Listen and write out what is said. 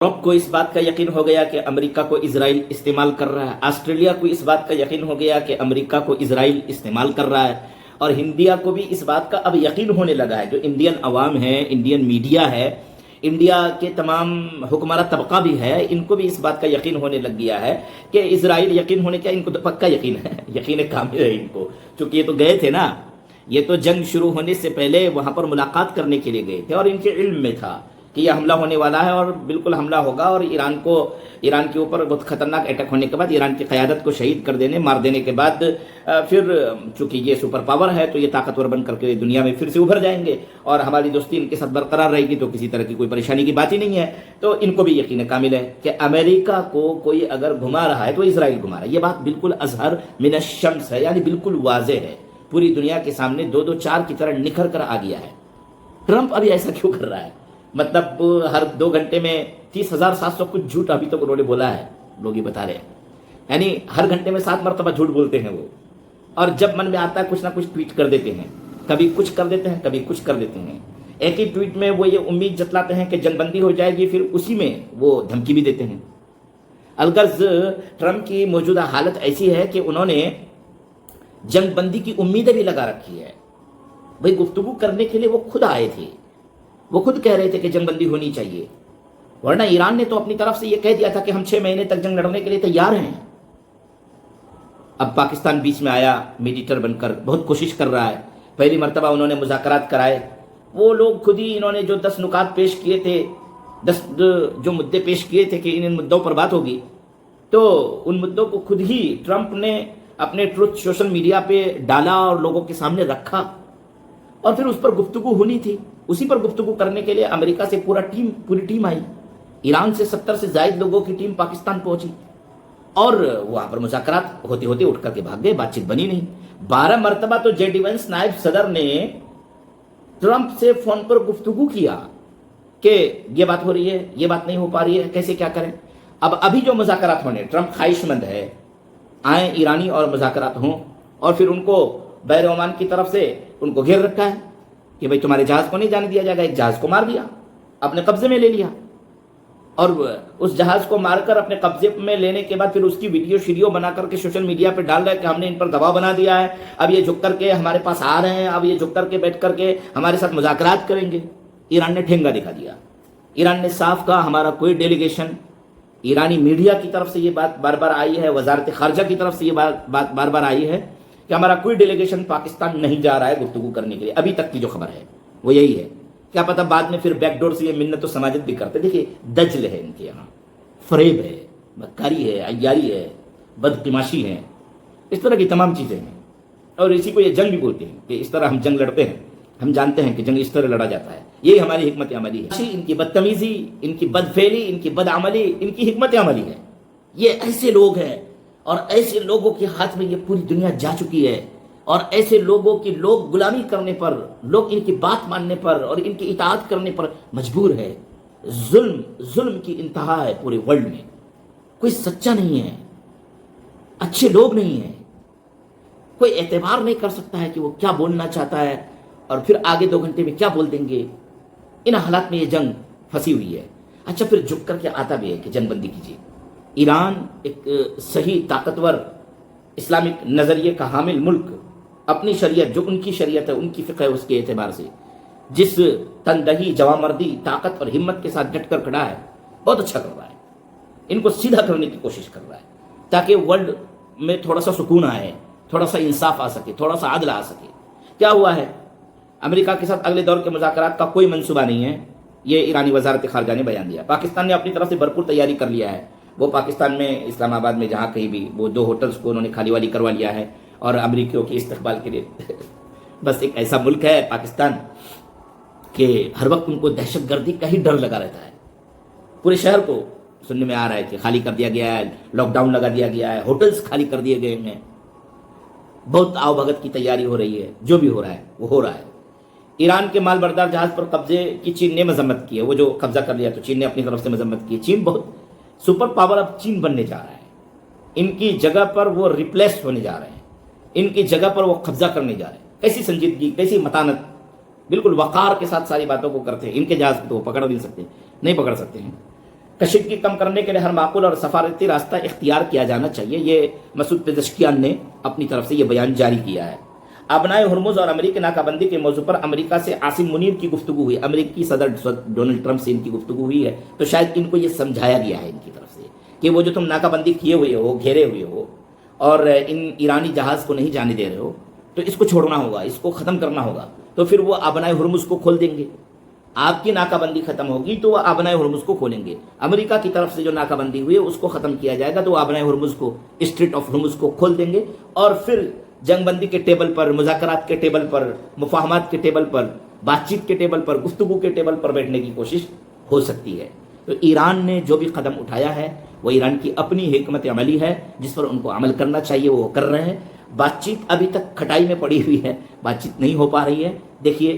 Europe को इस बात का यकीन हो गया कि अमेरिका को इजराइल इस्तेमाल कर रहा है। ऑस्ट्रेलिया को इस बात का यकीन हो गया कि अमेरिका को इजराइल इस्तेमाल कर रहा है। और हिंदिया को भी इस बात का अब यकीन होने लगा है, जो इंडियन अवाम है, इंडियन मीडिया है, इंडिया के तमाम हुक्मरान तबका भी है, इनको भी इस बात का यकीन होने लग गया है कि इजराइल, यकीन होने का इनको तो पक्का यकीन है, यकीन कामिल है इनको, क्योंकि ये तो गए थे ना, ये तो जंग शुरू होने से पहले वहां पर मुलाकात करने के लिए गए थे और इनके इल्म में था कि यह हमला होने वाला है और बिल्कुल हमला होगा और ईरान के ऊपर बहुत खतरनाक अटैक होने के बाद ईरान की क़यादत को शहीद कर देने, मार देने के बाद फिर चूंकि ये सुपर पावर है तो ये ताकतवर बन करके दुनिया में फिर से उभर जाएंगे और हमारी दोस्ती इनके साथ बरकरार रहेगी, तो किसी तरह की कोई परेशानी की बात ही नहीं है। तो इनको भी यकीन कामिल है कि अमेरिका को कोई अगर घुमा रहा है तो इसराइल घुमा रहा है। ये बात बिल्कुल अजहर मिनश-शम्स है, यानी बिल्कुल वाज़ेह है, पूरी दुनिया के सामने दो दो चार की तरह निखर कर आ गया है। ट्रंप अभी ऐसा क्यों कर रहा है? मतलब हर 2 घंटे में 30,700 कुछ झूठ अभी तक उन्होंने बोला है, लोग ही बता रहे हैं, यानी हर घंटे में 7 मरतबा झूठ बोलते हैं वो, और जब मन में आता है कुछ ना कुछ ट्वीट कर देते हैं, कभी कुछ कर देते हैं, कभी कुछ कर देते हैं। एक ही ट्वीट में वो ये उम्मीद जतलाते हैं कि जंगबंदी हो जाएगी, फिर उसी में वो धमकी भी देते हैं। अलगर्ज ट्रंप की मौजूदा हालत ऐसी है कि उन्होंने जंगबंदी की उम्मीदें भी लगा रखी है। भाई गुफ्तगू करने के लिए वो खुद आए थे, वो खुद कह रहे थे कि जंगबंदी होनी चाहिए, वरना ईरान ने तो अपनी तरफ से ये कह दिया था कि हम 6 महीने तक जंग लड़ने के लिए तैयार हैं। अब पाकिस्तान बीच में आया मीडिएटर बनकर, बहुत कोशिश कर रहा है। पहली मर्तबा उन्होंने मुज़ाकरात कराए, वो लोग खुद ही, इन्होंने जो 10 नुकात पेश किए थे, 10 जो मुद्दे पेश किए थे कि इन मुद्दों पर बात होगी, तो उन मुद्दों को खुद ही ट्रंप ने अपने ट्रुथ सोशल मीडिया पे डाला और लोगों के सामने रखा, और फिर उस पर गुफ्तगू होनी थी। उसी पर गुफ्तगू करने के लिए अमेरिका से पूरी टीम आई, ईरान से 70 से ज्यादा लोगों की टीम पाकिस्तान पहुंची और वहां पर मुज़ाकरात होते होते उठ करके भाग गए, बातचीत बनी नहीं। 12 मरतबा तो जेडी वेंस नायब सदर ने ट्रंप से फोन पर गुफ्तगू किया कि ये बात हो रही है, ये बात नहीं हो पा रही है, कैसे क्या करें। अब अभी जो मुज़ाकरात होने, ट्रंप ख्वाहिशमंद है आए ईरानी और मुज़ाकरात हों, और फिर उनको बहर ओमान की तरफ से उनको घेर रखा है कि भाई तुम्हारे जहाज को नहीं जाने दिया जाएगा। एक जहाज को मार दिया, अपने कब्जे में ले लिया, और उस जहाज को मारकर अपने कब्जे में लेने के बाद फिर उसकी वीडियो बना करके सोशल मीडिया पे डाल रहा है कि हमने इन पर दबाव बना दिया है, अब ये झुक करके हमारे पास आ रहे हैं, अब ये झुक करके बैठ करके हमारे साथ मुज़ाकरात करेंगे। ईरान ने ठेंगा दिखा दिया, ईरान ने साफ कहा हमारा कोई डेलीगेशन, ईरानी मीडिया की तरफ से ये बात बार बार आई है, वजारत खारजा की तरफ से ये बात बार बार आई है कि हमारा कोई डेलीगेशन पाकिस्तान नहीं जा रहा है गुफ्तगू करने के लिए। अभी तक की जो खबर है वो यही है, क्या पता बाद में फिर बैकडोर से ये मिन्नत तो समाजत भी करते। देखिए दजल है इनके यहाँ, फरेब है, मक्कारी है, अय्यारी है, बदकिमाशी है, इस तरह की तमाम चीज़ें हैं, और इसी को ये जंग भी बोलते हैं कि इस तरह हम जंग लड़ते हैं, हम जानते हैं कि जंग इस तरह लड़ा जाता है। यही हमारी हिकमत अमली है, इनकी बदतमीजी, इनकी बदफेली, इनकी बदअमली, इनकी हिकमत अमली है। ये ऐसे लोग हैं और ऐसे लोगों के हाथ में ये पूरी दुनिया जा चुकी है, और ऐसे लोगों की लोग गुलामी करने पर, लोग इनकी बात मानने पर और इनकी इताअत करने पर मजबूर है। जुल्म की इंतहा है पूरे वर्ल्ड में, कोई सच्चा नहीं है, अच्छे लोग नहीं है, कोई एतबार नहीं कर सकता है कि वो क्या बोलना चाहता है और फिर आगे 2 घंटे में क्या बोल देंगे। इन हालात में ये जंग फंसी हुई है। अच्छा, फिर झुक करके आता भी है कि जंगबंदी कीजिए। ईरान एक सही ताकतवर इस्लामिक नज़रिए का हामिल मुल्क, अपनी शरीयत जो उनकी शरीयत है, उनकी फ़िक़्ह है, उसके एतबार से जिस तनदही, जवामर्दी, ताकत और हिम्मत के साथ डट कर खड़ा है, बहुत अच्छा कर रहा है। इनको सीधा करने की कोशिश कर रहा है ताकि वर्ल्ड में थोड़ा सा सुकून आए, थोड़ा सा इंसाफ आ सके, थोड़ा सा आदल आ सके। क्या हुआ है, अमेरिका के साथ अगले दौर के मुज़ाकरात का कोई मंसूबा नहीं है, ये ईरानी वजारत खारजा ने बयान दिया। पाकिस्तान ने अपनी तरफ से भरपूर तैयारी कर लिया है। वो पाकिस्तान में इस्लामाबाद में जहाँ कहीं भी वो 2 होटल्स को उन्होंने खाली वाली करवा लिया है, और अमरीकियों के इस्तकबाल के लिए बस एक ऐसा मुल्क है पाकिस्तान कि हर वक्त उनको दहशतगर्दी का ही डर लगा रहता है। पूरे शहर को सुनने में आ रहा है कि खाली कर दिया गया है, लॉकडाउन लगा दिया गया है, होटल्स खाली कर दिए गए हैं, बहुत आवभगत की तैयारी हो रही है। जो भी हो रहा है वो हो रहा है। ईरान के माल बरदार जहाज पर कब्जे की चीन ने मजम्मत की है, वो जो कब्जा कर लिया तो चीन ने अपनी तरफ से मजम्मत की है। चीन बहुत सुपर पावर अब चीन बनने जा रहा है, इनकी जगह पर वो रिप्लेस होने जा रहे हैं, इनकी जगह पर वो कब्जा करने जा रहे हैं। कैसी संजीदगी, कैसी मतानत, बिल्कुल वक़ार के साथ सारी बातों को करते हैं। इनके जहाज को तो वो पकड़ नहीं सकते, नहीं पकड़ सकते हैं। کشیدگی کم کرنے کے لیے ہر معقول اور سفارتی راستہ اختیار کیا جانا چاہیے. یہ مسعود پزشکیان نے اپنی طرف سے یہ بیان جاری کیا ہے. ابنائے ہرمز اور امریکی ناکہ بندی کے موضوع پر امریکہ سے عاصم منیر کی گفتگو ہوئی. امریکی صدر ڈونلڈ ٹرمپ سے ان کی گفتگو ہوئی ہے, تو شاید ان کو یہ سمجھایا گیا ہے ان کی طرف سے کہ وہ جو تم ناکہ بندی کیے ہوئے ہو, گھیرے ہوئے ہو اور ان ایرانی جہاز کو نہیں جانے دے رہے ہو, تو اس کو چھوڑنا ہوگا, اس کو ختم کرنا ہوگا. تو پھر وہ ابنائے ہرمز کو کھول دیں گے. آپ کی ناکہ بندی ختم ہوگی تو وہ ابنائے ہرمز کو کھولیں گے. امریکہ کی طرف سے جو ناکہ بندی ہوئی ہے اس کو ختم کیا جائے گا, تو وہ ابنائے ہرمز کو, اسٹریٹ آف ہرمز کو کھول دیں گے, اور پھر جنگ بندی کے ٹیبل پر, مذاکرات کے ٹیبل پر, مفاہمات کے ٹیبل پر, بات چیت کے ٹیبل پر, گفتگو کے ٹیبل پر بیٹھنے کی کوشش ہو سکتی ہے. تو ایران نے جو بھی قدم اٹھایا ہے وہ ایران کی اپنی حکمت عملی ہے جس پر ان کو عمل کرنا چاہیے, وہ کر رہے ہیں. بات چیت ابھی تک کھٹائی میں پڑی ہوئی ہے, بات چیت نہیں ہو پا رہی ہے. دیکھیے